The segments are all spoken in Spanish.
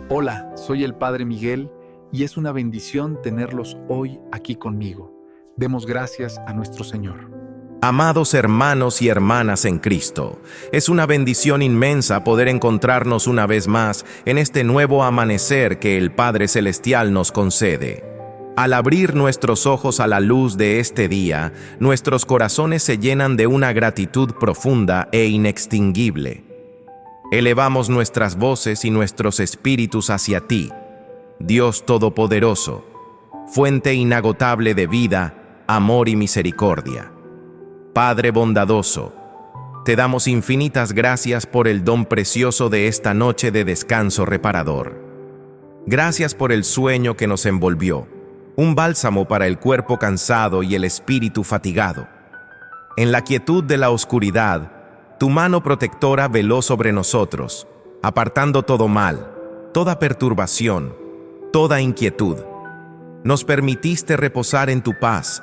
Hola, soy el Padre Miguel y es una bendición tenerlos hoy aquí conmigo. Demos gracias a nuestro Señor. Amados hermanos y hermanas en Cristo, es una bendición inmensa poder encontrarnos una vez más en este nuevo amanecer que el Padre Celestial nos concede. Al abrir nuestros ojos a la luz de este día, nuestros corazones se llenan de una gratitud profunda e inextinguible. Elevamos nuestras voces y nuestros espíritus hacia ti, Dios Todopoderoso, fuente inagotable de vida, amor y misericordia. Padre bondadoso, te damos infinitas gracias por el don precioso de esta noche de descanso reparador. Gracias por el sueño que nos envolvió, un bálsamo para el cuerpo cansado y el espíritu fatigado. En la quietud de la oscuridad, tu mano protectora veló sobre nosotros, apartando todo mal, toda perturbación, toda inquietud. Nos permitiste reposar en tu paz,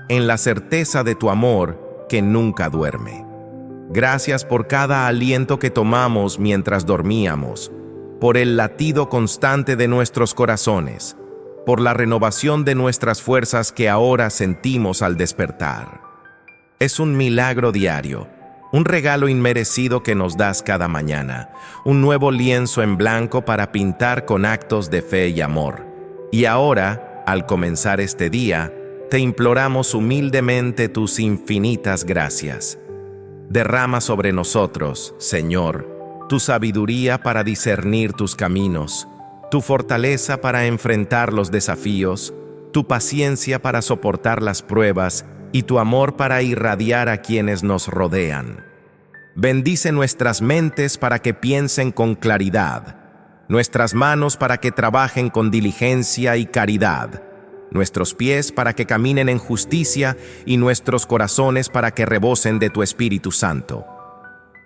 en la certeza de tu amor que nunca duerme. Gracias por cada aliento que tomamos mientras dormíamos, por el latido constante de nuestros corazones, por la renovación de nuestras fuerzas que ahora sentimos al despertar. Es un milagro diario, un regalo inmerecido que nos das cada mañana, un nuevo lienzo en blanco para pintar con actos de fe y amor. Y ahora, al comenzar este día, te imploramos humildemente tus infinitas gracias. Derrama sobre nosotros, Señor, tu sabiduría para discernir tus caminos, tu fortaleza para enfrentar los desafíos, tu paciencia para soportar las pruebas y tu amor para irradiar a quienes nos rodean. Bendice nuestras mentes para que piensen con claridad, nuestras manos para que trabajen con diligencia y caridad, nuestros pies para que caminen en justicia y nuestros corazones para que rebosen de tu Espíritu Santo.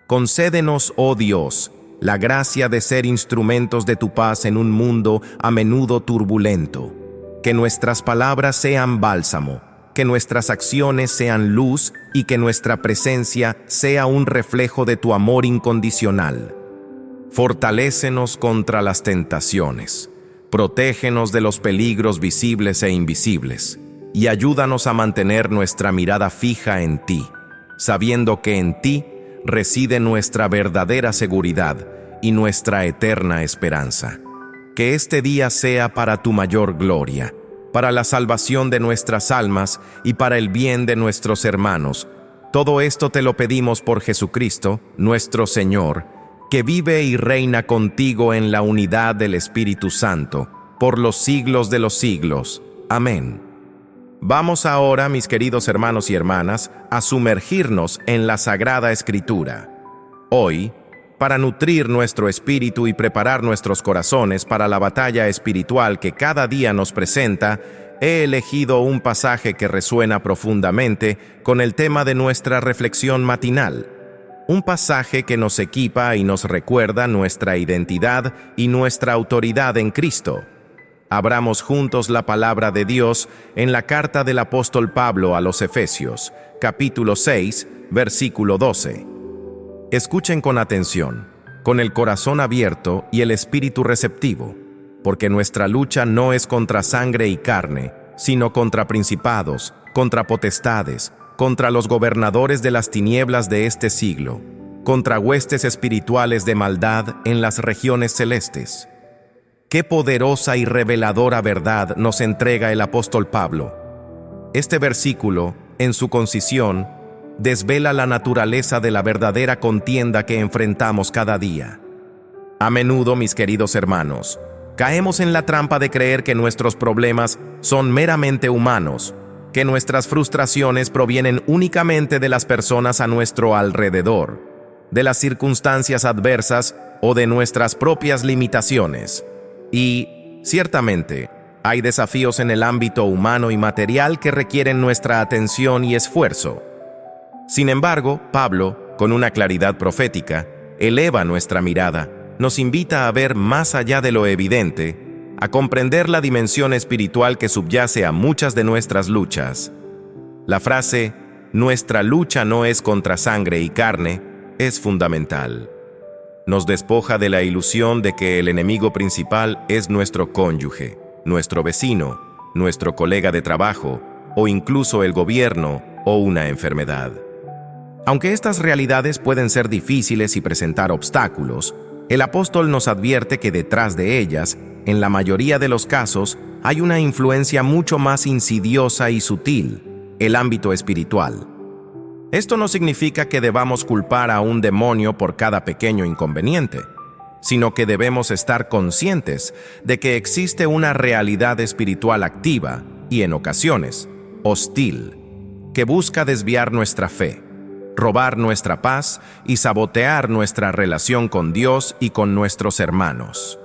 Concédenos, oh Dios, la gracia de ser instrumentos de tu paz en un mundo a menudo turbulento. Que nuestras palabras sean bálsamo, que nuestras acciones sean luz y que nuestra presencia sea un reflejo de tu amor incondicional. Fortalécenos contra las tentaciones. Protégenos de los peligros visibles e invisibles, y ayúdanos a mantener nuestra mirada fija en ti, sabiendo que en ti reside nuestra verdadera seguridad y nuestra eterna esperanza. Que este día sea para tu mayor gloria, para la salvación de nuestras almas y para el bien de nuestros hermanos. Todo esto te lo pedimos por Jesucristo, nuestro Señor, que vive y reina contigo en la unidad del Espíritu Santo, por los siglos de los siglos. Amén. Vamos ahora, mis queridos hermanos y hermanas, a sumergirnos en la Sagrada Escritura. Hoy, para nutrir nuestro espíritu y preparar nuestros corazones para la batalla espiritual que cada día nos presenta, he elegido un pasaje que resuena profundamente con el tema de nuestra reflexión matinal. Un pasaje que nos equipa y nos recuerda nuestra identidad y nuestra autoridad en Cristo. Abramos juntos la palabra de Dios en la carta del apóstol Pablo a los Efesios, capítulo 6, versículo 12. Escuchen con atención, con el corazón abierto y el espíritu receptivo, porque nuestra lucha no es contra sangre y carne, sino contra principados, contra potestades, contra los gobernadores de las tinieblas de este siglo, contra huestes espirituales de maldad en las regiones celestes. Qué poderosa y reveladora verdad nos entrega el apóstol Pablo. Este versículo, en su concisión, desvela la naturaleza de la verdadera contienda que enfrentamos cada día. A menudo, mis queridos hermanos, caemos en la trampa de creer que nuestros problemas son meramente humanos, que nuestras frustraciones provienen únicamente de las personas a nuestro alrededor, de las circunstancias adversas o de nuestras propias limitaciones. Y, ciertamente, hay desafíos en el ámbito humano y material que requieren nuestra atención y esfuerzo. Sin embargo, Pablo, con una claridad profética, eleva nuestra mirada, nos invita a ver más allá de lo evidente, a comprender la dimensión espiritual que subyace a muchas de nuestras luchas. La frase, nuestra lucha no es contra sangre y carne, es fundamental. Nos despoja de la ilusión de que el enemigo principal es nuestro cónyuge, nuestro vecino, nuestro colega de trabajo, o incluso el gobierno o una enfermedad. Aunque estas realidades pueden ser difíciles y presentar obstáculos, el apóstol nos advierte que detrás de ellas, en la mayoría de los casos, hay una influencia mucho más insidiosa y sutil, el ámbito espiritual. Esto no significa que debamos culpar a un demonio por cada pequeño inconveniente, sino que debemos estar conscientes de que existe una realidad espiritual activa y, en ocasiones, hostil, que busca desviar nuestra fe, robar nuestra paz y sabotear nuestra relación con Dios y con nuestros hermanos.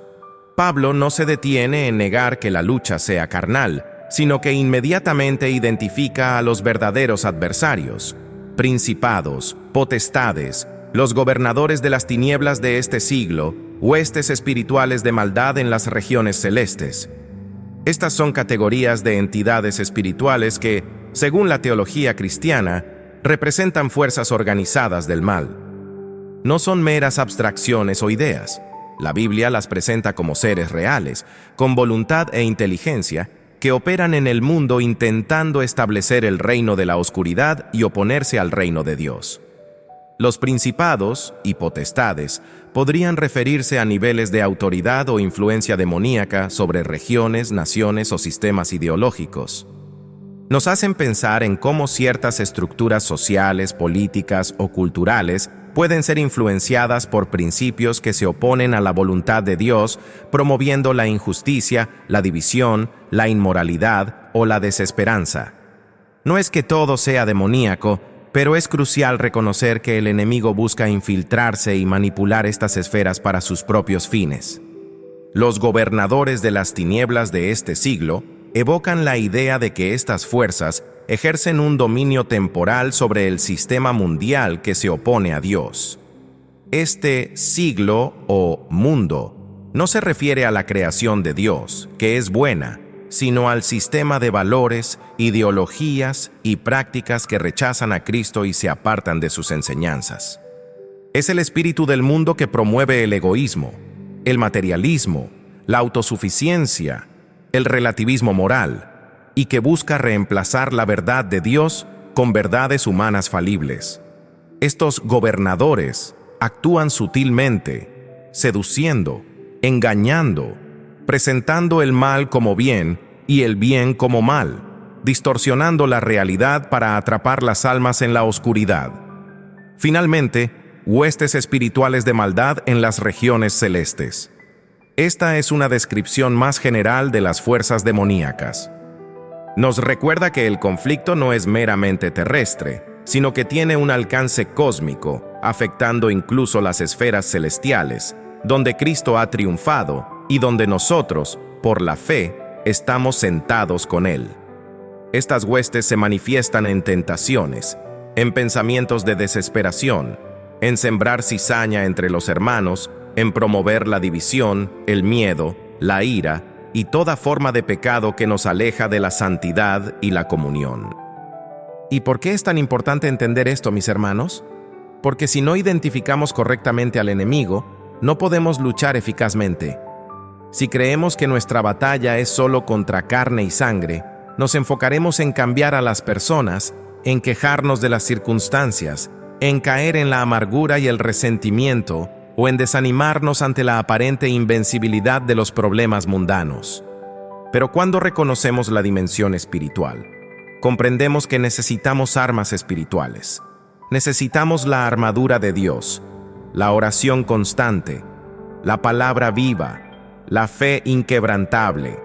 Pablo no se detiene en negar que la lucha sea carnal, sino que inmediatamente identifica a los verdaderos adversarios, principados, potestades, los gobernadores de las tinieblas de este siglo, huestes espirituales de maldad en las regiones celestes. Estas son categorías de entidades espirituales que, según la teología cristiana, representan fuerzas organizadas del mal. No son meras abstracciones o ideas. La Biblia las presenta como seres reales, con voluntad e inteligencia, que operan en el mundo intentando establecer el reino de la oscuridad y oponerse al reino de Dios. Los principados y potestades podrían referirse a niveles de autoridad o influencia demoníaca sobre regiones, naciones o sistemas ideológicos. Nos hacen pensar en cómo ciertas estructuras sociales, políticas o culturales pueden ser influenciadas por principios que se oponen a la voluntad de Dios, promoviendo la injusticia, la división, la inmoralidad o la desesperanza. No es que todo sea demoníaco, pero es crucial reconocer que el enemigo busca infiltrarse y manipular estas esferas para sus propios fines. Los gobernadores de las tinieblas de este siglo evocan la idea de que estas fuerzas ejercen un dominio temporal sobre el sistema mundial que se opone a Dios. Este siglo o mundo no se refiere a la creación de Dios, que es buena, sino al sistema de valores, ideologías y prácticas que rechazan a Cristo y se apartan de sus enseñanzas. Es el espíritu del mundo que promueve el egoísmo, el materialismo, la autosuficiencia, el relativismo moral, y que busca reemplazar la verdad de Dios con verdades humanas falibles. Estos gobernadores actúan sutilmente, seduciendo, engañando, presentando el mal como bien y el bien como mal, distorsionando la realidad para atrapar las almas en la oscuridad. Finalmente, huestes espirituales de maldad en las regiones celestes. Esta es una descripción más general de las fuerzas demoníacas. Nos recuerda que el conflicto no es meramente terrestre, sino que tiene un alcance cósmico, afectando incluso las esferas celestiales, donde Cristo ha triunfado y donde nosotros, por la fe, estamos sentados con Él. Estas huestes se manifiestan en tentaciones, en pensamientos de desesperación, en sembrar cizaña entre los hermanos, en promover la división, el miedo, la ira y toda forma de pecado que nos aleja de la santidad y la comunión. ¿Y por qué es tan importante entender esto, mis hermanos? Porque si no identificamos correctamente al enemigo, no podemos luchar eficazmente. Si creemos que nuestra batalla es solo contra carne y sangre, nos enfocaremos en cambiar a las personas, en quejarnos de las circunstancias, en caer en la amargura y el resentimiento, o en desanimarnos ante la aparente invencibilidad de los problemas mundanos. Pero cuando reconocemos la dimensión espiritual, comprendemos que necesitamos armas espirituales. Necesitamos la armadura de Dios, la oración constante, la palabra viva, la fe inquebrantable,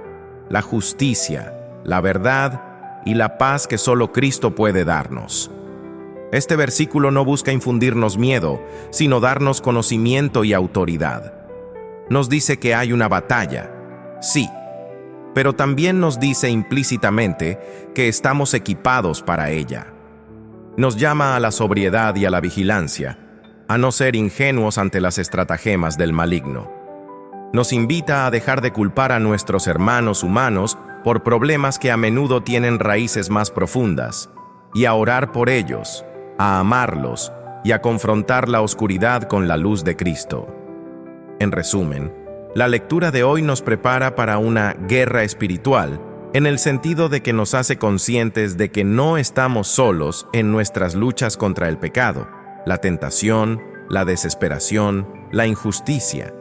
la justicia, la verdad y la paz que solo Cristo puede darnos. Este versículo no busca infundirnos miedo, sino darnos conocimiento y autoridad. Nos dice que hay una batalla, sí, pero también nos dice implícitamente que estamos equipados para ella. Nos llama a la sobriedad y a la vigilancia, a no ser ingenuos ante las estratagemas del maligno. Nos invita a dejar de culpar a nuestros hermanos humanos por problemas que a menudo tienen raíces más profundas, y a orar por ellos, a amarlos y a confrontar la oscuridad con la luz de Cristo. En resumen, la lectura de hoy nos prepara para una guerra espiritual, en el sentido de que nos hace conscientes de que no estamos solos en nuestras luchas contra el pecado, la tentación, la desesperación, la injusticia.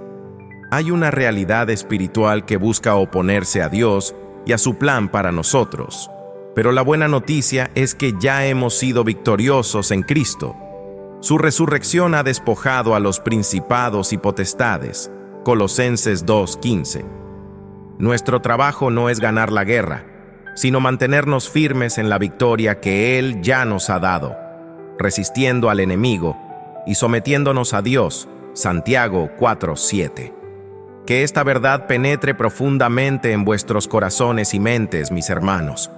Hay una realidad espiritual que busca oponerse a Dios y a su plan para nosotros. Pero la buena noticia es que ya hemos sido victoriosos en Cristo. Su resurrección ha despojado a los principados y potestades. Colosenses 2:15. Nuestro trabajo no es ganar la guerra, sino mantenernos firmes en la victoria que Él ya nos ha dado, resistiendo al enemigo y sometiéndonos a Dios. Santiago 4:7. Que esta verdad penetre profundamente en vuestros corazones y mentes, mis hermanos.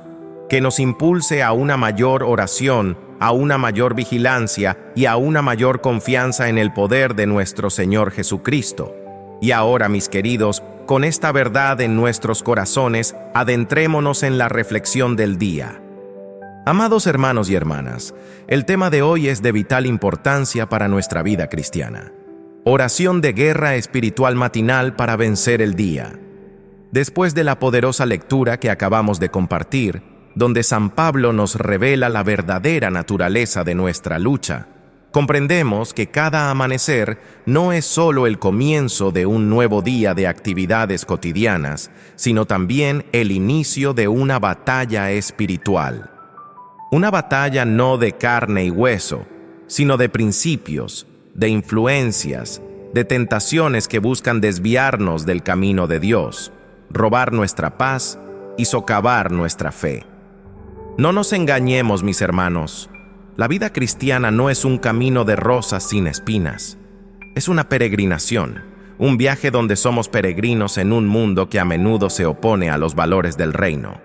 Que nos impulse a una mayor oración, a una mayor vigilancia y a una mayor confianza en el poder de nuestro Señor Jesucristo. Y ahora, mis queridos, con esta verdad en nuestros corazones, adentrémonos en la reflexión del día. Amados hermanos y hermanas, el tema de hoy es de vital importancia para nuestra vida cristiana. Oración de guerra espiritual matinal para vencer el día. Después de la poderosa lectura que acabamos de compartir, donde San Pablo nos revela la verdadera naturaleza de nuestra lucha, comprendemos que cada amanecer no es solo el comienzo de un nuevo día de actividades cotidianas, sino también el inicio de una batalla espiritual. Una batalla no de carne y hueso, sino de principios, de influencias, de tentaciones que buscan desviarnos del camino de Dios, robar nuestra paz y socavar nuestra fe. No nos engañemos, mis hermanos. La vida cristiana no es un camino de rosas sin espinas. Es una peregrinación, un viaje donde somos peregrinos en un mundo que a menudo se opone a los valores del reino.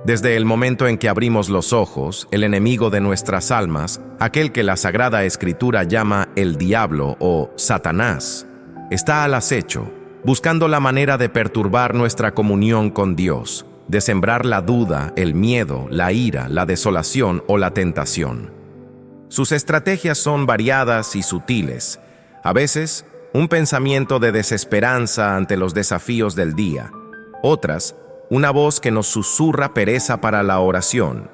Desde el momento en que abrimos los ojos, el enemigo de nuestras almas, aquel que la Sagrada Escritura llama el diablo o Satanás, está al acecho, buscando la manera de perturbar nuestra comunión con Dios, de sembrar la duda, el miedo, la ira, la desolación o la tentación. Sus estrategias son variadas y sutiles. A veces, un pensamiento de desesperanza ante los desafíos del día. Otras, una voz que nos susurra pereza para la oración.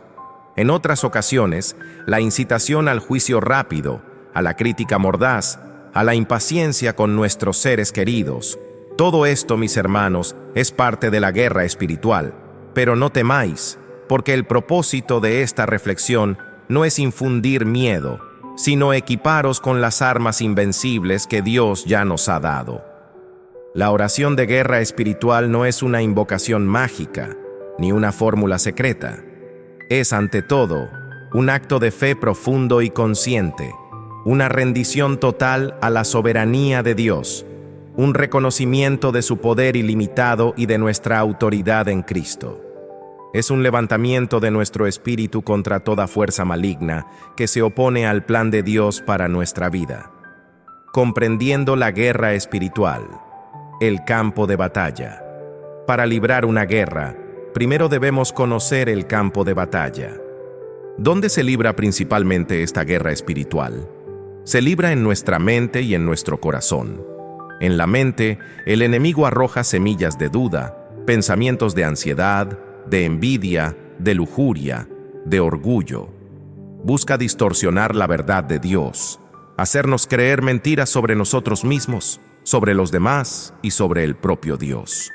En otras ocasiones, la incitación al juicio rápido, a la crítica mordaz, a la impaciencia con nuestros seres queridos. Todo esto, mis hermanos, es parte de la guerra espiritual. Pero no temáis, porque el propósito de esta reflexión no es infundir miedo, sino equiparos con las armas invencibles que Dios ya nos ha dado. La oración de guerra espiritual no es una invocación mágica, ni una fórmula secreta. Es, ante todo, un acto de fe profundo y consciente, una rendición total a la soberanía de Dios, un reconocimiento de su poder ilimitado y de nuestra autoridad en Cristo. Es un levantamiento de nuestro espíritu contra toda fuerza maligna que se opone al plan de Dios para nuestra vida. Comprendiendo la guerra espiritual, el campo de batalla. Para librar una guerra, primero debemos conocer el campo de batalla. ¿Dónde se libra principalmente esta guerra espiritual? Se libra en nuestra mente y en nuestro corazón. En la mente, el enemigo arroja semillas de duda, pensamientos de ansiedad, de envidia, de lujuria, de orgullo. Busca distorsionar la verdad de Dios, hacernos creer mentiras sobre nosotros mismos, sobre los demás y sobre el propio Dios.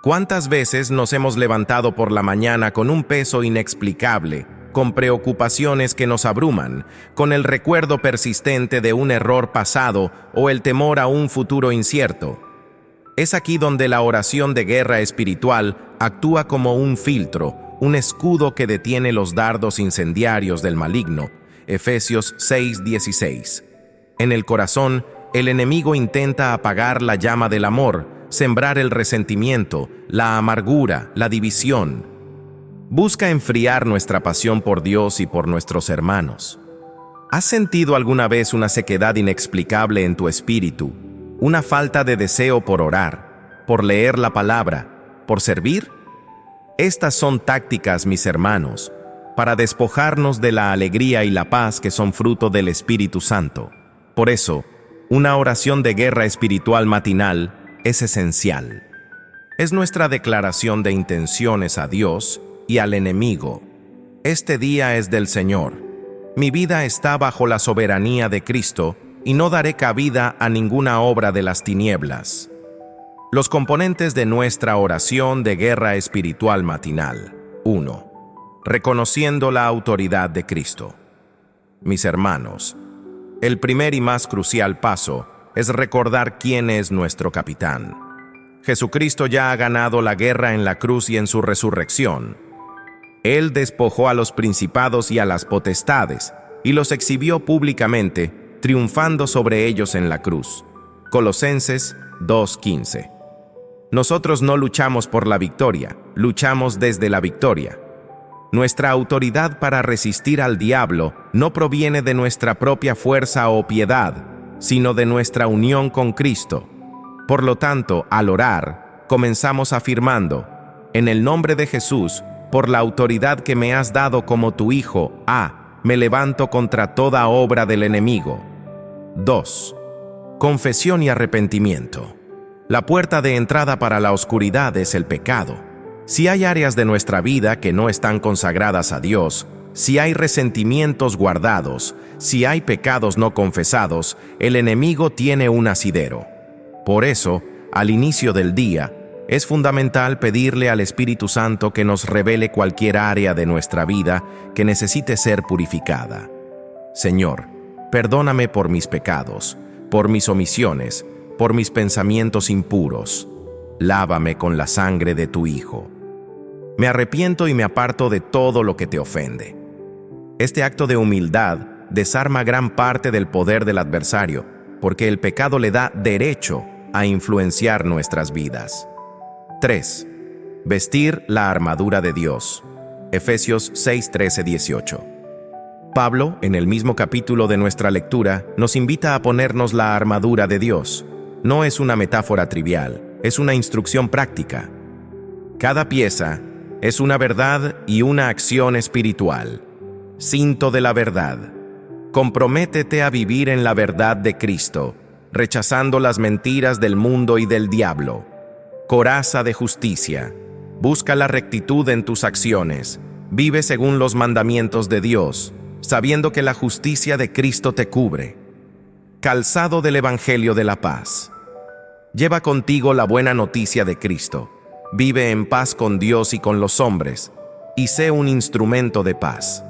¿Cuántas veces nos hemos levantado por la mañana con un peso inexplicable, con preocupaciones que nos abruman, con el recuerdo persistente de un error pasado o el temor a un futuro incierto? Es aquí donde la oración de guerra espiritual actúa como un filtro, un escudo que detiene los dardos incendiarios del maligno. Efesios 6:16. En el corazón, el enemigo intenta apagar la llama del amor, sembrar el resentimiento, la amargura, la división. Busca enfriar nuestra pasión por Dios y por nuestros hermanos. ¿Has sentido alguna vez una sequedad inexplicable en tu espíritu, una falta de deseo por orar, por leer la palabra, por servir? Estas son tácticas, mis hermanos, para despojarnos de la alegría y la paz que son fruto del Espíritu Santo. Por eso, una oración de guerra espiritual matinal es esencial. Es nuestra declaración de intenciones a Dios y al enemigo. Este día es del Señor. Mi vida está bajo la soberanía de Cristo y no daré cabida a ninguna obra de las tinieblas. Los componentes de nuestra oración de guerra espiritual matinal. 1. Reconociendo la autoridad de Cristo. Mis hermanos, el primer y más crucial paso es recordar quién es nuestro capitán. Jesucristo ya ha ganado la guerra en la cruz y en su resurrección. Él despojó a los principados y a las potestades y los exhibió públicamente, triunfando sobre ellos en la cruz. Colosenses 2:15. Nosotros no luchamos por la victoria, luchamos desde la victoria. Nuestra autoridad para resistir al diablo no proviene de nuestra propia fuerza o piedad, sino de nuestra unión con Cristo. Por lo tanto, al orar, comenzamos afirmando: en el nombre de Jesús, por la autoridad que me has dado como tu Hijo, me levanto contra toda obra del enemigo. 2. Confesión y arrepentimiento. La puerta de entrada para la oscuridad es el pecado. Si hay áreas de nuestra vida que no están consagradas a Dios, si hay resentimientos guardados, si hay pecados no confesados, el enemigo tiene un asidero. Por eso, al inicio del día, es fundamental pedirle al Espíritu Santo que nos revele cualquier área de nuestra vida que necesite ser purificada. Señor, perdóname por mis pecados, por mis omisiones, por mis pensamientos impuros. Lávame con la sangre de tu Hijo. Me arrepiento y me aparto de todo lo que te ofende. Este acto de humildad desarma gran parte del poder del adversario, porque el pecado le da derecho a influenciar nuestras vidas. 3. Vestir la armadura de Dios. Efesios 6:13-18. Pablo, en el mismo capítulo de nuestra lectura, nos invita a ponernos la armadura de Dios. No es una metáfora trivial, es una instrucción práctica. Cada pieza es una verdad y una acción espiritual. Cinto de la verdad. Comprométete a vivir en la verdad de Cristo, rechazando las mentiras del mundo y del diablo. Coraza de justicia. Busca la rectitud en tus acciones. Vive según los mandamientos de Dios, sabiendo que la justicia de Cristo te cubre. Calzado del Evangelio de la paz. Lleva contigo la buena noticia de Cristo. Vive en paz con Dios y con los hombres, y sé un instrumento de paz.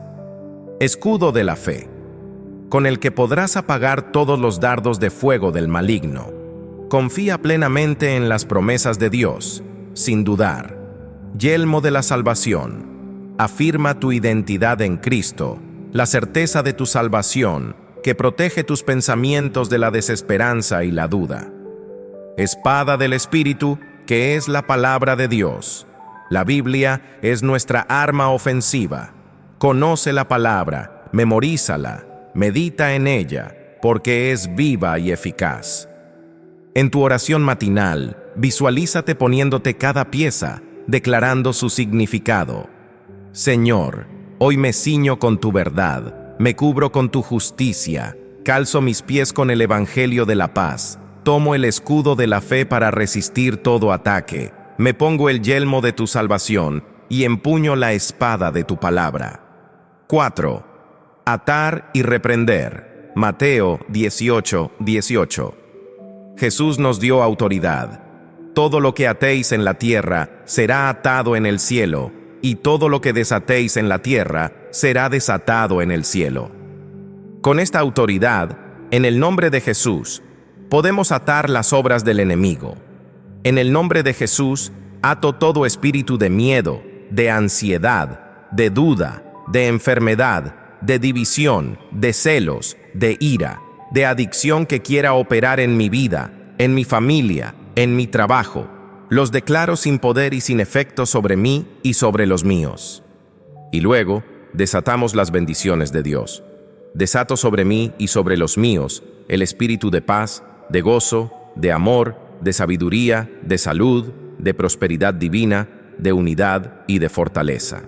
Escudo de la fe, con el que podrás apagar todos los dardos de fuego del maligno. Confía plenamente en las promesas de Dios, sin dudar. Yelmo de la salvación. Afirma tu identidad en Cristo, la certeza de tu salvación, que protege tus pensamientos de la desesperanza y la duda. Espada del Espíritu, que es la palabra de Dios. La Biblia es nuestra arma ofensiva. Conoce la palabra, memorízala, medita en ella, porque es viva y eficaz. En tu oración matinal, visualízate poniéndote cada pieza, declarando su significado. Señor, hoy me ciño con tu verdad, me cubro con tu justicia, calzo mis pies con el Evangelio de la paz, tomo el escudo de la fe para resistir todo ataque, me pongo el yelmo de tu salvación y empuño la espada de tu palabra. 4. Atar y reprender. Mateo 18:18. Jesús nos dio autoridad. Todo lo que atéis en la tierra será atado en el cielo, y todo lo que desatéis en la tierra será desatado en el cielo. Con esta autoridad, en el nombre de Jesús, podemos atar las obras del enemigo. En el nombre de Jesús, ato todo espíritu de miedo, de ansiedad, de duda, de enfermedad, de división, de celos, de ira, de adicción que quiera operar en mi vida, en mi familia, en mi trabajo. Los declaro sin poder y sin efecto sobre mí y sobre los míos. Y luego, desatamos las bendiciones de Dios. Desato sobre mí y sobre los míos el espíritu de paz, de gozo, de amor, de sabiduría, de salud, de prosperidad divina, de unidad y de fortaleza.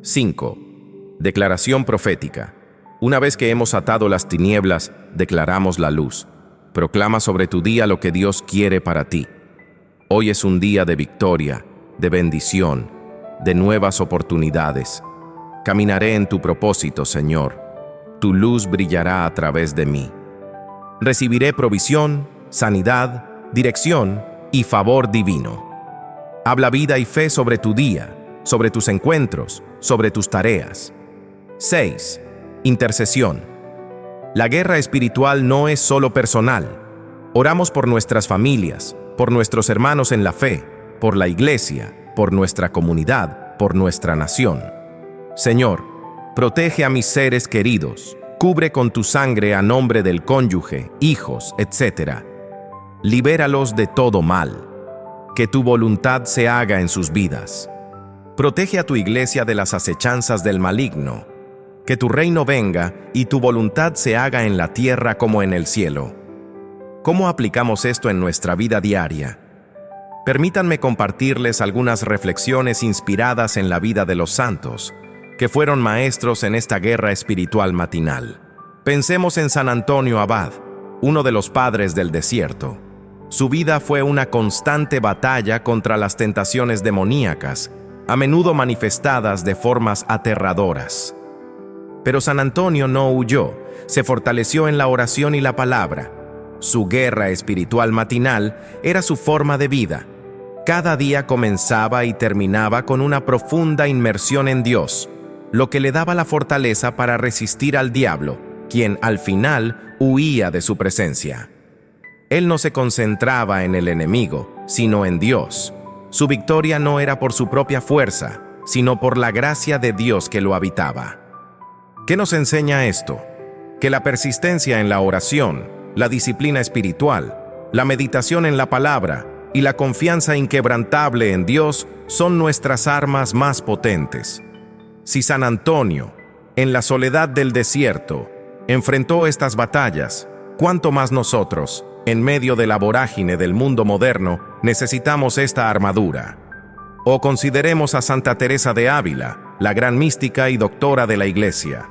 5. Declaración profética. Una vez que hemos atado las tinieblas, declaramos la luz. Proclama sobre tu día lo que Dios quiere para ti. Hoy es un día de victoria, de bendición, de nuevas oportunidades. Caminaré en tu propósito, Señor. Tu luz brillará a través de mí. Recibiré provisión, sanidad, dirección y favor divino. Habla vida y fe sobre tu día, sobre tus encuentros, sobre tus tareas. 6. Intercesión. La guerra espiritual no es solo personal. Oramos por nuestras familias, por nuestros hermanos en la fe, por la iglesia, por nuestra comunidad, por nuestra nación. Señor, protege a mis seres queridos, cubre con tu sangre a nombre del cónyuge, hijos, etc. Libéralos de todo mal. Que tu voluntad se haga en sus vidas. Protege a tu iglesia de las acechanzas del maligno. Que tu reino venga y tu voluntad se haga en la tierra como en el cielo. ¿Cómo aplicamos esto en nuestra vida diaria? Permítanme compartirles algunas reflexiones inspiradas en la vida de los santos, que fueron maestros en esta guerra espiritual matinal. Pensemos en San Antonio Abad, uno de los padres del desierto. Su vida fue una constante batalla contra las tentaciones demoníacas, a menudo manifestadas de formas aterradoras. Pero San Antonio no huyó, se fortaleció en la oración y la palabra. Su guerra espiritual matinal era su forma de vida. Cada día comenzaba y terminaba con una profunda inmersión en Dios, lo que le daba la fortaleza para resistir al diablo, quien al final huía de su presencia. Él no se concentraba en el enemigo, sino en Dios. Su victoria no era por su propia fuerza, sino por la gracia de Dios que lo habitaba. ¿Qué nos enseña esto? Que la persistencia en la oración, la disciplina espiritual, la meditación en la palabra y la confianza inquebrantable en Dios son nuestras armas más potentes. Si San Antonio, en la soledad del desierto, enfrentó estas batallas, ¿cuánto más nosotros, en medio de la vorágine del mundo moderno, necesitamos esta armadura? O consideremos a Santa Teresa de Ávila, la gran mística y doctora de la Iglesia.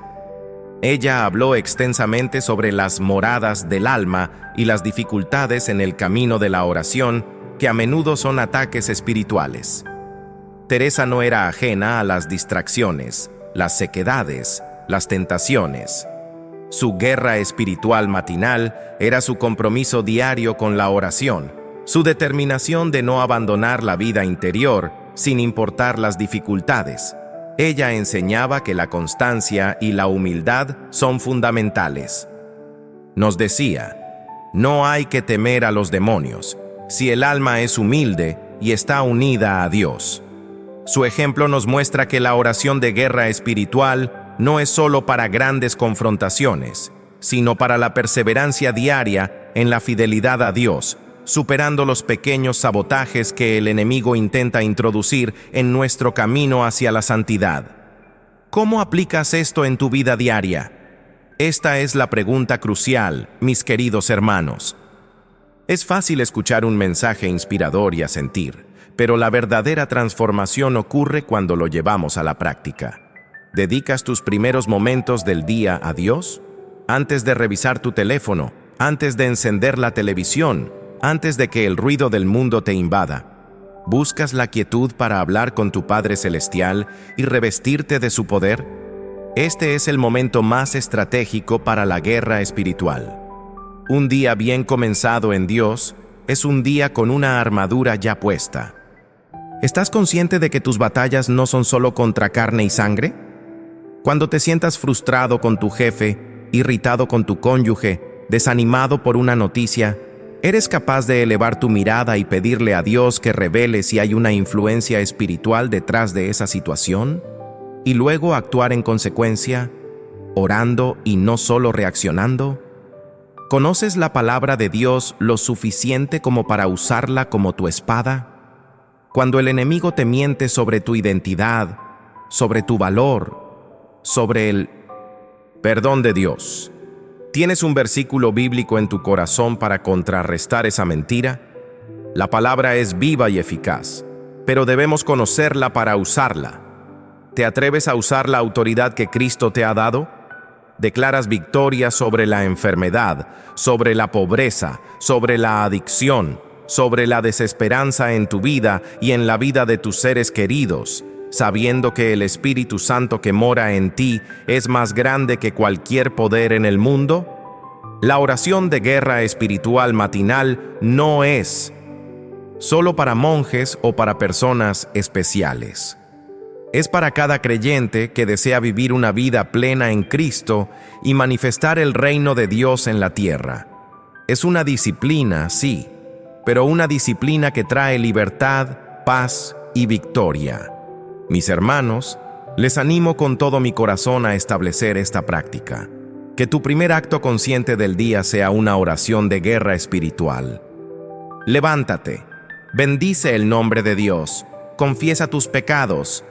Ella habló extensamente sobre las moradas del alma y las dificultades en el camino de la oración, que a menudo son ataques espirituales. Teresa no era ajena a las distracciones, las sequedades, las tentaciones. Su guerra espiritual matinal era su compromiso diario con la oración, su determinación de no abandonar la vida interior sin importar las dificultades. Ella enseñaba que la constancia y la humildad son fundamentales. Nos decía, no hay que temer a los demonios, si el alma es humilde y está unida a Dios. Su ejemplo nos muestra que la oración de guerra espiritual no es solo para grandes confrontaciones, sino para la perseverancia diaria en la fidelidad a Dios, superando los pequeños sabotajes que el enemigo intenta introducir en nuestro camino hacia la santidad. ¿Cómo aplicas esto en tu vida diaria? Esta es la pregunta crucial, mis queridos hermanos. Es fácil escuchar un mensaje inspirador y asentir, pero la verdadera transformación ocurre cuando lo llevamos a la práctica. ¿Dedicas tus primeros momentos del día a Dios? Antes de revisar tu teléfono, antes de encender la televisión, antes de que el ruido del mundo te invada. ¿Buscas la quietud para hablar con tu Padre Celestial y revestirte de su poder? Este es el momento más estratégico para la guerra espiritual. Un día bien comenzado en Dios es un día con una armadura ya puesta. ¿Estás consciente de que tus batallas no son solo contra carne y sangre? Cuando te sientas frustrado con tu jefe, irritado con tu cónyuge, desanimado por una noticia, ¿eres capaz de elevar tu mirada y pedirle a Dios que revele si hay una influencia espiritual detrás de esa situación? Y luego actuar en consecuencia, orando y no solo reaccionando. ¿Conoces la palabra de Dios lo suficiente como para usarla como tu espada? Cuando el enemigo te miente sobre tu identidad, sobre tu valor, sobre el perdón de Dios, ¿tienes un versículo bíblico en tu corazón para contrarrestar esa mentira? La palabra es viva y eficaz, pero debemos conocerla para usarla. ¿Te atreves a usar la autoridad que Cristo te ha dado? Declaras victoria sobre la enfermedad, sobre la pobreza, sobre la adicción, sobre la desesperanza en tu vida y en la vida de tus seres queridos, sabiendo que el Espíritu Santo que mora en ti es más grande que cualquier poder en el mundo? La oración de guerra espiritual matinal no es solo para monjes o para personas especiales. Es para cada creyente que desea vivir una vida plena en Cristo y manifestar el reino de Dios en la tierra. Es una disciplina, sí, pero una disciplina que trae libertad, paz y victoria. Mis hermanos, les animo con todo mi corazón a establecer esta práctica. Que tu primer acto consciente del día sea una oración de guerra espiritual. Levántate, bendice el nombre de Dios, confiesa tus pecados,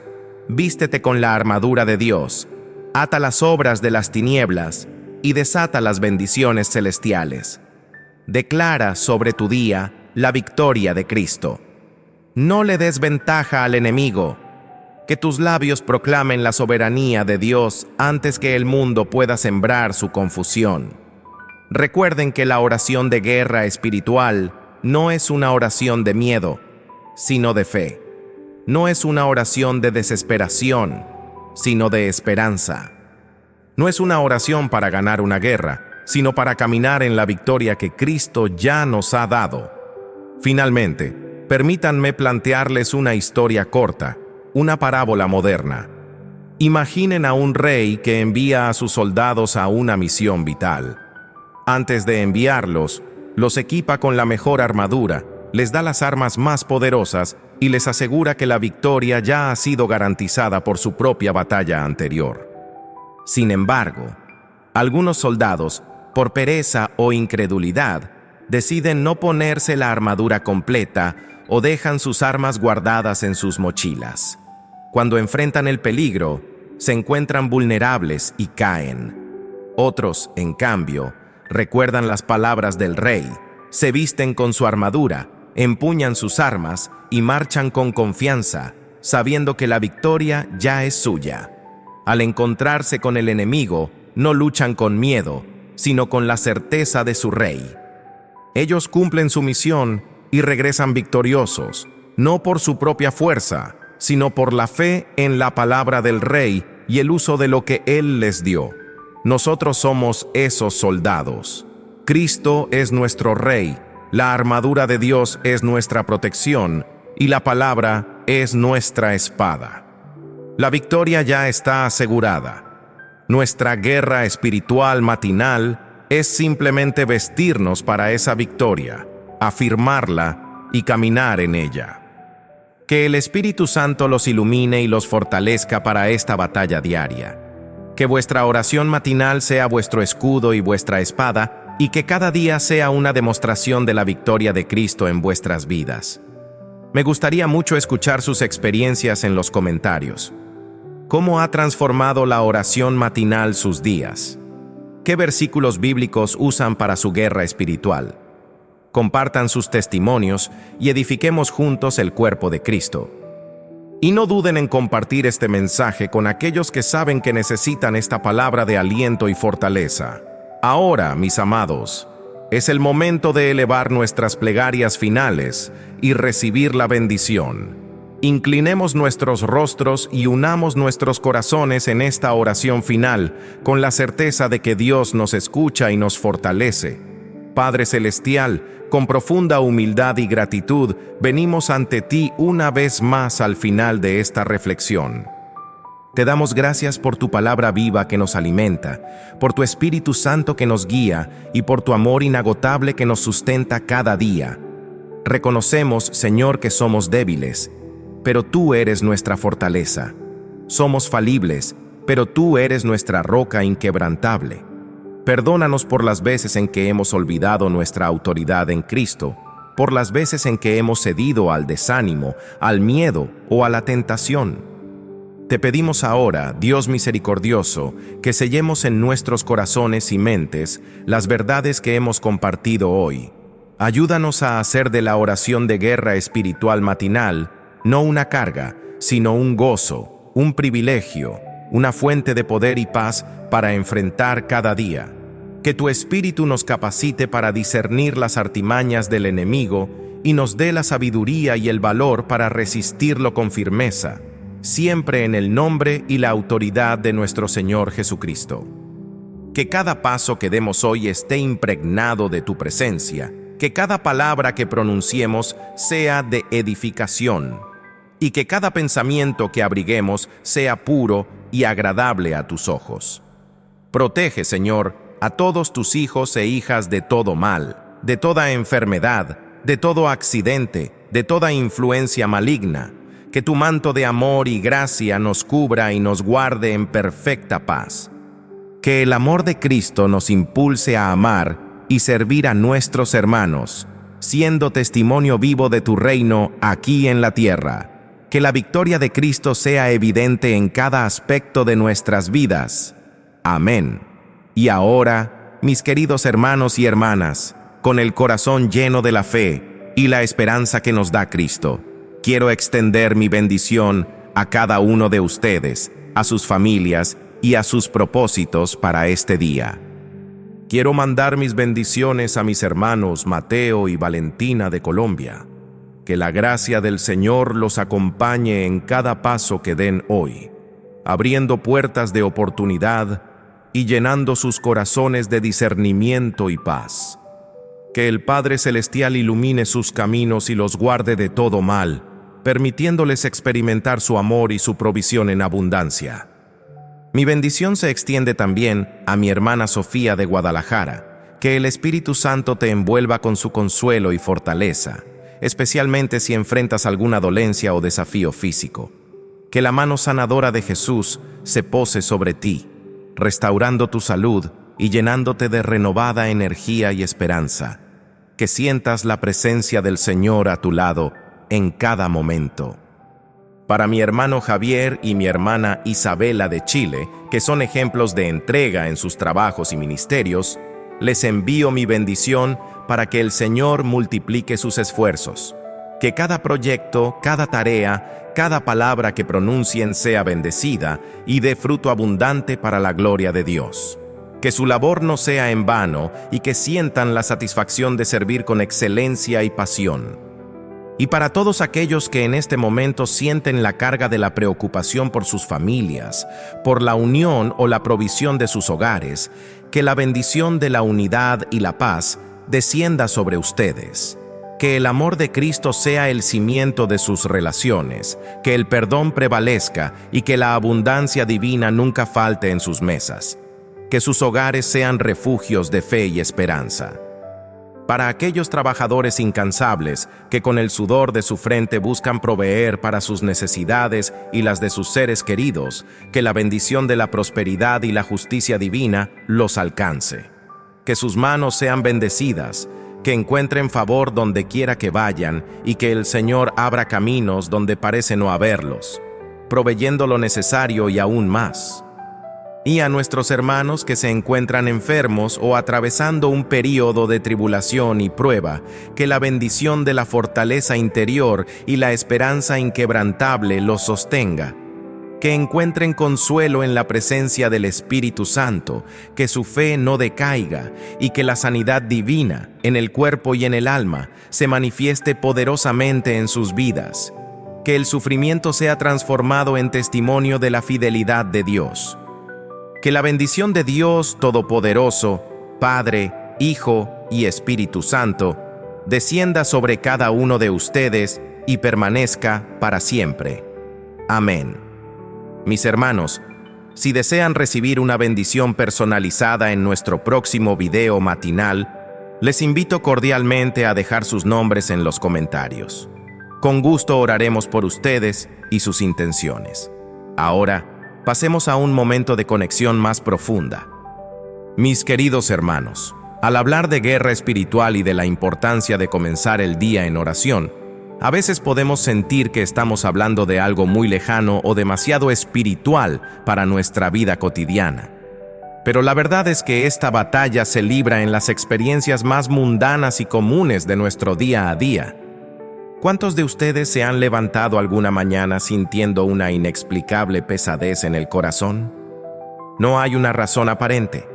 vístete con la armadura de Dios, ata las obras de las tinieblas y desata las bendiciones celestiales. Declara sobre tu día la victoria de Cristo. No le des ventaja al enemigo. Que tus labios proclamen la soberanía de Dios antes que el mundo pueda sembrar su confusión. Recuerden que la oración de guerra espiritual no es una oración de miedo, sino de fe. No es una oración de desesperación, sino de esperanza. No es una oración para ganar una guerra, sino para caminar en la victoria que Cristo ya nos ha dado. Finalmente, permítanme plantearles una historia corta, una parábola moderna. Imaginen a un rey que envía a sus soldados a una misión vital. Antes de enviarlos, los equipa con la mejor armadura, les da las armas más poderosas y les asegura que la victoria ya ha sido garantizada por su propia batalla anterior. Sin embargo, algunos soldados, por pereza o incredulidad, deciden no ponerse la armadura completa o dejan sus armas guardadas en sus mochilas. Cuando enfrentan el peligro, se encuentran vulnerables y caen. Otros, en cambio, recuerdan las palabras del rey, se visten con su armadura, empuñan sus armas y marchan con confianza, sabiendo que la victoria ya es suya. Al encontrarse con el enemigo, no luchan con miedo, sino con la certeza de su rey. Ellos cumplen su misión y regresan victoriosos, no por su propia fuerza, sino por la fe en la palabra del rey y el uso de lo que él les dio. Nosotros somos esos soldados. Cristo es nuestro rey, la armadura de Dios es nuestra protección y la palabra es nuestra espada. La victoria ya está asegurada. Nuestra guerra espiritual matinal es simplemente vestirnos para esa victoria, afirmarla y caminar en ella. Que el Espíritu Santo los ilumine y los fortalezca para esta batalla diaria. Que vuestra oración matinal sea vuestro escudo y vuestra espada, y que cada día sea una demostración de la victoria de Cristo en vuestras vidas. Me gustaría mucho escuchar sus experiencias en los comentarios. ¿Cómo ha transformado la oración matinal sus días? ¿Qué versículos bíblicos usan para su guerra espiritual? Compartan sus testimonios y edifiquemos juntos el cuerpo de Cristo. Y no duden en compartir este mensaje con aquellos que saben que necesitan esta palabra de aliento y fortaleza. Ahora, mis amados, es el momento de elevar nuestras plegarias finales y recibir la bendición. Inclinemos nuestros rostros y unamos nuestros corazones en esta oración final con la certeza de que Dios nos escucha y nos fortalece. Padre Celestial, con profunda humildad y gratitud, venimos ante ti una vez más al final de esta reflexión. Te damos gracias por tu palabra viva que nos alimenta, por tu Espíritu Santo que nos guía y por tu amor inagotable que nos sustenta cada día. Reconocemos, Señor, que somos débiles, pero tú eres nuestra fortaleza. Somos falibles, pero tú eres nuestra roca inquebrantable. Perdónanos por las veces en que hemos olvidado nuestra autoridad en Cristo, por las veces en que hemos cedido al desánimo, al miedo o a la tentación. Te pedimos ahora, Dios misericordioso, que sellemos en nuestros corazones y mentes las verdades que hemos compartido hoy. Ayúdanos a hacer de la oración de guerra espiritual matinal no una carga, sino un gozo, un privilegio, una fuente de poder y paz para enfrentar cada día. Que tu Espíritu nos capacite para discernir las artimañas del enemigo y nos dé la sabiduría y el valor para resistirlo con firmeza, siempre en el nombre y la autoridad de nuestro Señor Jesucristo. Que cada paso que demos hoy esté impregnado de tu presencia, que cada palabra que pronunciemos sea de edificación, y que cada pensamiento que abriguemos sea puro y agradable a tus ojos. Protege, Señor, a todos tus hijos e hijas de todo mal, de toda enfermedad, de todo accidente, de toda influencia maligna. Que tu manto de amor y gracia nos cubra y nos guarde en perfecta paz. Que el amor de Cristo nos impulse a amar y servir a nuestros hermanos, siendo testimonio vivo de tu reino aquí en la tierra. Que la victoria de Cristo sea evidente en cada aspecto de nuestras vidas. Amén. Y ahora, mis queridos hermanos y hermanas, con el corazón lleno de la fe y la esperanza que nos da Cristo, quiero extender mi bendición a cada uno de ustedes, a sus familias y a sus propósitos para este día. Quiero mandar mis bendiciones a mis hermanos Mateo y Valentina de Colombia. Que la gracia del Señor los acompañe en cada paso que den hoy, abriendo puertas de oportunidad y llenando sus corazones de discernimiento y paz. Que el Padre Celestial ilumine sus caminos y los guarde de todo mal, permitiéndoles experimentar su amor y su provisión en abundancia. Mi bendición se extiende también a mi hermana Sofía de Guadalajara. Que el Espíritu Santo te envuelva con su consuelo y fortaleza, especialmente si enfrentas alguna dolencia o desafío físico. Que la mano sanadora de Jesús se pose sobre ti, restaurando tu salud y llenándote de renovada energía y esperanza. Que sientas la presencia del Señor a tu lado en cada momento. Para mi hermano Javier y mi hermana Isabela de Chile, que son ejemplos de entrega en sus trabajos y ministerios, les envío mi bendición para que el Señor multiplique sus esfuerzos. Que cada proyecto, cada tarea, cada palabra que pronuncien sea bendecida y dé fruto abundante para la gloria de Dios. Que su labor no sea en vano y que sientan la satisfacción de servir con excelencia y pasión. Y para todos aquellos que en este momento sienten la carga de la preocupación por sus familias, por la unión o la provisión de sus hogares, que la bendición de la unidad y la paz descienda sobre ustedes. Que el amor de Cristo sea el cimiento de sus relaciones, que el perdón prevalezca y que la abundancia divina nunca falte en sus mesas. Que sus hogares sean refugios de fe y esperanza. Para aquellos trabajadores incansables que con el sudor de su frente buscan proveer para sus necesidades y las de sus seres queridos, que la bendición de la prosperidad y la justicia divina los alcance. Que sus manos sean bendecidas, que encuentren favor donde quiera que vayan y que el Señor abra caminos donde parece no haberlos, proveyendo lo necesario y aún más. Y a nuestros hermanos que se encuentran enfermos o atravesando un período de tribulación y prueba, que la bendición de la fortaleza interior y la esperanza inquebrantable los sostenga. Que encuentren consuelo en la presencia del Espíritu Santo, que su fe no decaiga y que la sanidad divina, en el cuerpo y en el alma, se manifieste poderosamente en sus vidas. Que el sufrimiento sea transformado en testimonio de la fidelidad de Dios. Que la bendición de Dios Todopoderoso, Padre, Hijo y Espíritu Santo, descienda sobre cada uno de ustedes y permanezca para siempre. Amén. Mis hermanos, si desean recibir una bendición personalizada en nuestro próximo video matinal, les invito cordialmente a dejar sus nombres en los comentarios. Con gusto oraremos por ustedes y sus intenciones. Ahora, pasemos a un momento de conexión más profunda. Mis queridos hermanos, al hablar de guerra espiritual y de la importancia de comenzar el día en oración, a veces podemos sentir que estamos hablando de algo muy lejano o demasiado espiritual para nuestra vida cotidiana. Pero la verdad es que esta batalla se libra en las experiencias más mundanas y comunes de nuestro día a día. ¿Cuántos de ustedes se han levantado alguna mañana sintiendo una inexplicable pesadez en el corazón? No hay una razón aparente.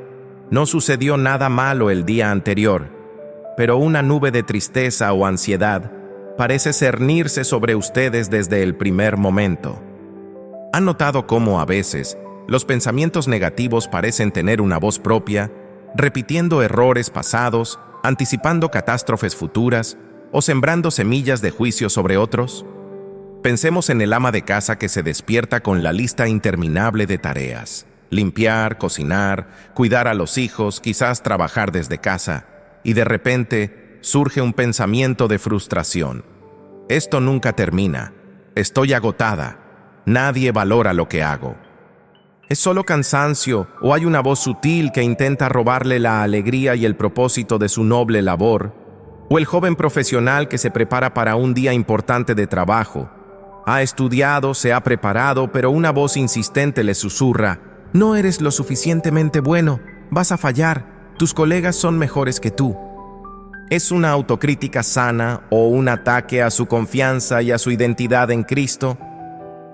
No sucedió nada malo el día anterior, pero una nube de tristeza o ansiedad parece cernirse sobre ustedes desde el primer momento. ¿Han notado cómo a veces los pensamientos negativos parecen tener una voz propia, repitiendo errores pasados, anticipando catástrofes futuras o sembrando semillas de juicio sobre otros? Pensemos en el ama de casa que se despierta con la lista interminable de tareas: limpiar, cocinar, cuidar a los hijos, quizás trabajar desde casa, y de repente surge un pensamiento de frustración. Esto nunca termina. Estoy agotada. Nadie valora lo que hago. ¿Es solo cansancio o hay una voz sutil que intenta robarle la alegría y el propósito de su noble labor? ¿O el joven profesional que se prepara para un día importante de trabajo? Ha estudiado, se ha preparado, pero una voz insistente le susurra: no eres lo suficientemente bueno, vas a fallar, tus colegas son mejores que tú. ¿Es una autocrítica sana o un ataque a su confianza y a su identidad en Cristo?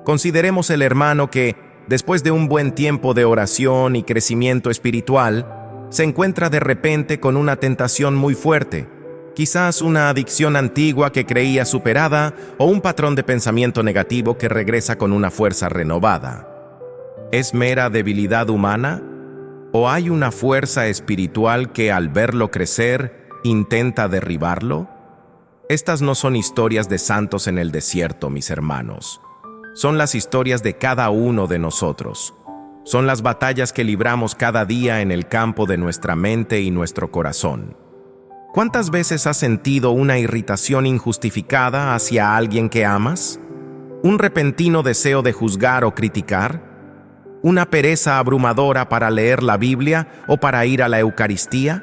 Consideremos el hermano que, después de un buen tiempo de oración y crecimiento espiritual, se encuentra de repente con una tentación muy fuerte, quizás una adicción antigua que creía superada o un patrón de pensamiento negativo que regresa con una fuerza renovada. ¿Es mera debilidad humana? ¿O hay una fuerza espiritual que, al verlo crecer, intenta derribarlo? Estas no son historias de santos en el desierto, mis hermanos. Son las historias de cada uno de nosotros. Son las batallas que libramos cada día en el campo de nuestra mente y nuestro corazón. ¿Cuántas veces has sentido una irritación injustificada hacia alguien que amas? ¿Un repentino deseo de juzgar o criticar? ¿Una pereza abrumadora para leer la Biblia o para ir a la Eucaristía?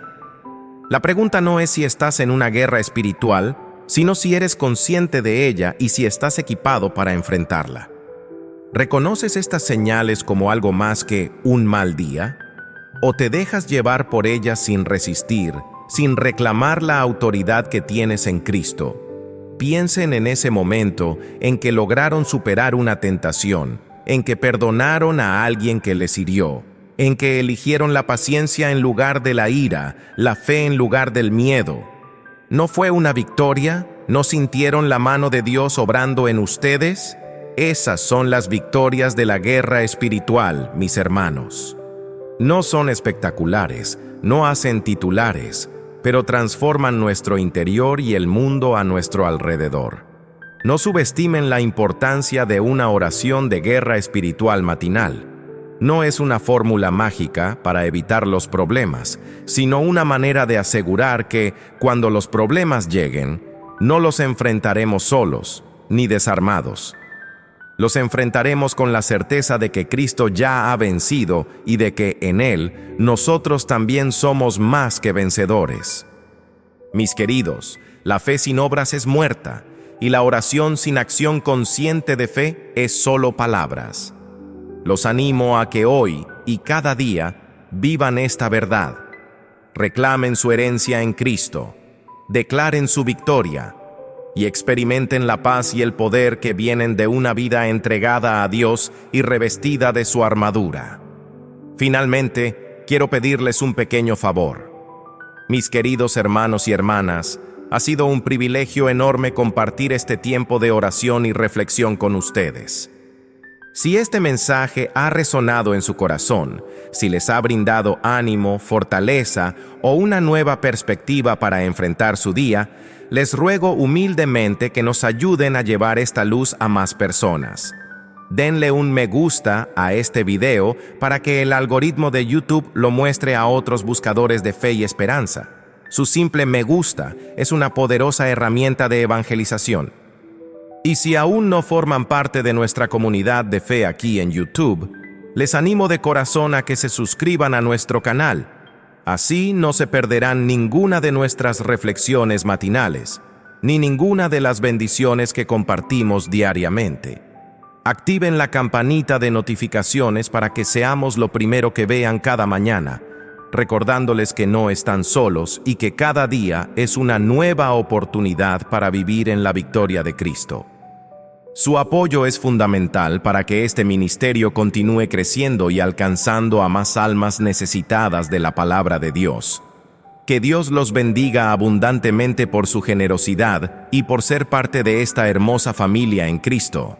La pregunta no es si estás en una guerra espiritual, sino si eres consciente de ella y si estás equipado para enfrentarla. ¿Reconoces estas señales como algo más que un mal día? ¿O te dejas llevar por ellas sin resistir, sin reclamar la autoridad que tienes en Cristo? Piensen en ese momento en que lograron superar una tentación, en que perdonaron a alguien que les hirió, en que eligieron la paciencia en lugar de la ira, la fe en lugar del miedo. ¿No fue una victoria? ¿No sintieron la mano de Dios obrando en ustedes? Esas son las victorias de la guerra espiritual, mis hermanos. No son espectaculares, no hacen titulares, pero transforman nuestro interior y el mundo a nuestro alrededor. No subestimen la importancia de una oración de guerra espiritual matinal. No es una fórmula mágica para evitar los problemas, sino una manera de asegurar que, cuando los problemas lleguen, no los enfrentaremos solos, ni desarmados. Los enfrentaremos con la certeza de que Cristo ya ha vencido y de que en Él nosotros también somos más que vencedores. Mis queridos, la fe sin obras es muerta, y la oración sin acción consciente de fe es solo palabras. Los animo a que hoy y cada día vivan esta verdad. Reclamen su herencia en Cristo, declaren su victoria y experimenten la paz y el poder que vienen de una vida entregada a Dios y revestida de su armadura. Finalmente, quiero pedirles un pequeño favor. Mis queridos hermanos y hermanas, ha sido un privilegio enorme compartir este tiempo de oración y reflexión con ustedes. Si este mensaje ha resonado en su corazón, si les ha brindado ánimo, fortaleza o una nueva perspectiva para enfrentar su día, les ruego humildemente que nos ayuden a llevar esta luz a más personas. Denle un me gusta a este video para que el algoritmo de YouTube lo muestre a otros buscadores de fe y esperanza. Su simple me gusta es una poderosa herramienta de evangelización. Y si aún no forman parte de nuestra comunidad de fe aquí en YouTube, les animo de corazón a que se suscriban a nuestro canal. Así no se perderán ninguna de nuestras reflexiones matinales, ni ninguna de las bendiciones que compartimos diariamente. Activen la campanita de notificaciones para que seamos lo primero que vean cada mañana, recordándoles que no están solos y que cada día es una nueva oportunidad para vivir en la victoria de Cristo. Su apoyo es fundamental para que este ministerio continúe creciendo y alcanzando a más almas necesitadas de la palabra de Dios. Que Dios los bendiga abundantemente por su generosidad y por ser parte de esta hermosa familia en Cristo.